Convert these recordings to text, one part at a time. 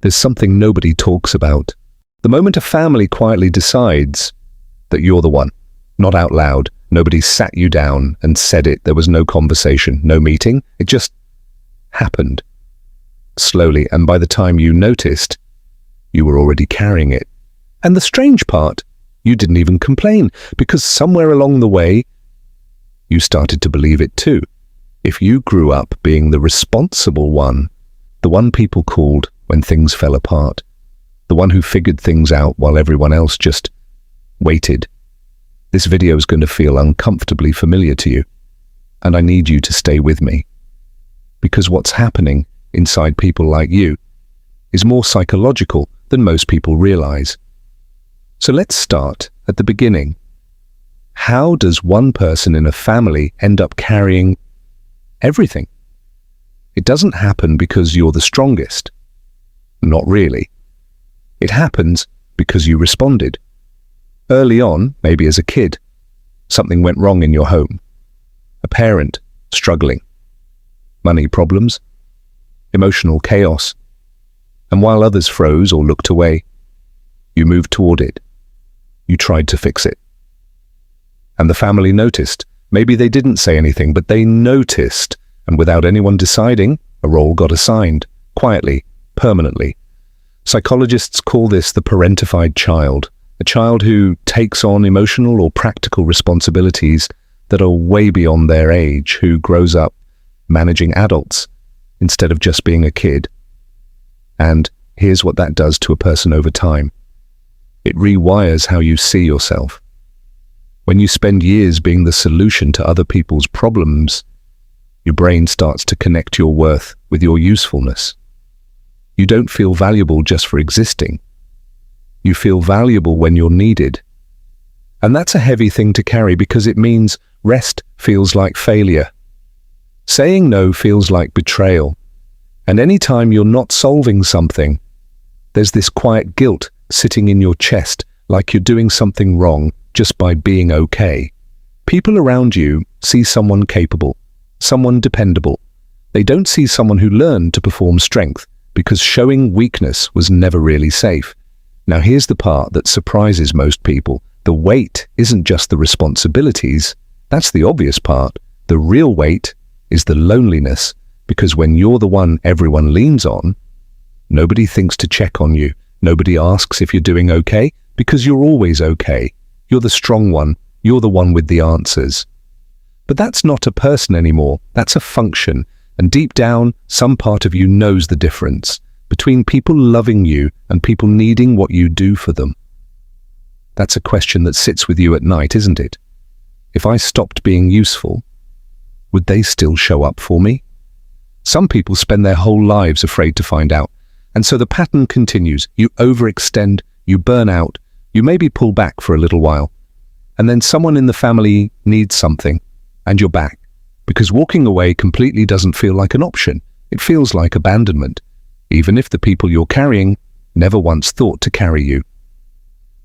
there's something nobody talks about. The moment a family quietly decides that you're the one, not out loud, nobody sat you down and said it, there was no conversation, no meeting, it just happened. Slowly, and by the time you noticed, you were already carrying it. And the strange part, you didn't even complain, because somewhere along the way, you started to believe it too. If you grew up being the responsible one, the one people called when things fell apart, the one who figured things out while everyone else just waited, this video is going to feel uncomfortably familiar to you. And I need you to stay with me. Because what's happening inside people like you is more psychological than most people realize. So let's start at the beginning. How does one person in a family end up carrying everything? It doesn't happen because you're the strongest. Not really. It happens because you responded. Early on, maybe as a kid, something went wrong in your home. A parent struggling. Money problems. Emotional chaos. And while others froze or looked away, you moved toward it. You tried to fix it. And the family noticed. Maybe they didn't say anything, but they noticed. And without anyone deciding, a role got assigned, quietly, permanently. Psychologists call this the parentified child, a child who takes on emotional or practical responsibilities that are way beyond their age, who grows up managing adults instead of just being a kid. And here's what that does to a person over time. It rewires how you see yourself. When you spend years being the solution to other people's problems, your brain starts to connect your worth with your usefulness. You don't feel valuable just for existing. You feel valuable when you're needed. And that's a heavy thing to carry because it means rest feels like failure. Saying no feels like betrayal. And anytime you're not solving something, there's this quiet guilt sitting in your chest like you're doing something wrong just by being okay. People around you see someone capable, someone dependable. They don't see someone who learned to perform strength because showing weakness was never really safe. Now here's the part that surprises most people. The weight isn't just the responsibilities. That's the obvious part. The real weight is the loneliness, because when you're the one everyone leans on, nobody thinks to check on you. Nobody asks if you're doing okay, because you're always okay. You're the strong one. You're the one with the answers. But that's not a person anymore. That's a function. And deep down, some part of you knows the difference between people loving you and people needing what you do for them. That's a question that sits with you at night, isn't it? If I stopped being useful, would they still show up for me? Some people spend their whole lives afraid to find out. And so the pattern continues. You overextend, you burn out, you maybe pull back for a little while. And then someone in the family needs something, and you're back. Because walking away completely doesn't feel like an option. It feels like abandonment, even if the people you're carrying never once thought to carry you.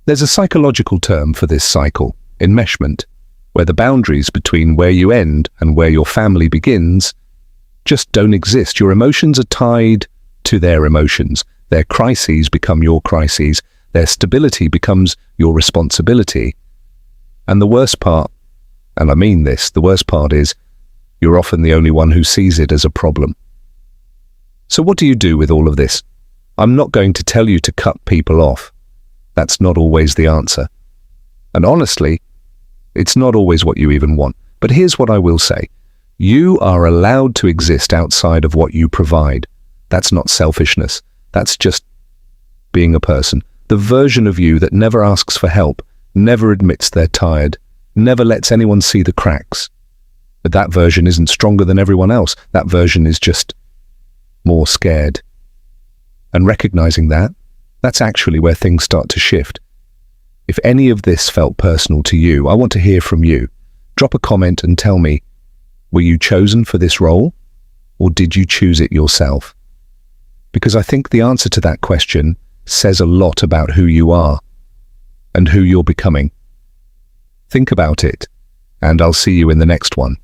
There's a psychological term for this cycle, enmeshment, where the boundaries between where you end and where your family begins just don't exist. Your emotions are tied to their emotions. Their crises become your crises. Their stability becomes your responsibility. And the worst part, and I mean this, the worst part is you're often the only one who sees it as a problem. So what do you do with all of this? I'm not going to tell you to cut people off. That's not always the answer. And honestly, it's not always what you even want. But here's what I will say. You are allowed to exist outside of what you provide. That's not selfishness. That's just being a person. The version of you that never asks for help, never admits they're tired, never lets anyone see the cracks. But that version isn't stronger than everyone else. That version is just more scared. And recognizing that, that's actually where things start to shift. If any of this felt personal to you, I want to hear from you. Drop a comment and tell me, were you chosen for this role, or did you choose it yourself? Because I think the answer to that question says a lot about who you are and who you're becoming. Think about it, and I'll see you in the next one.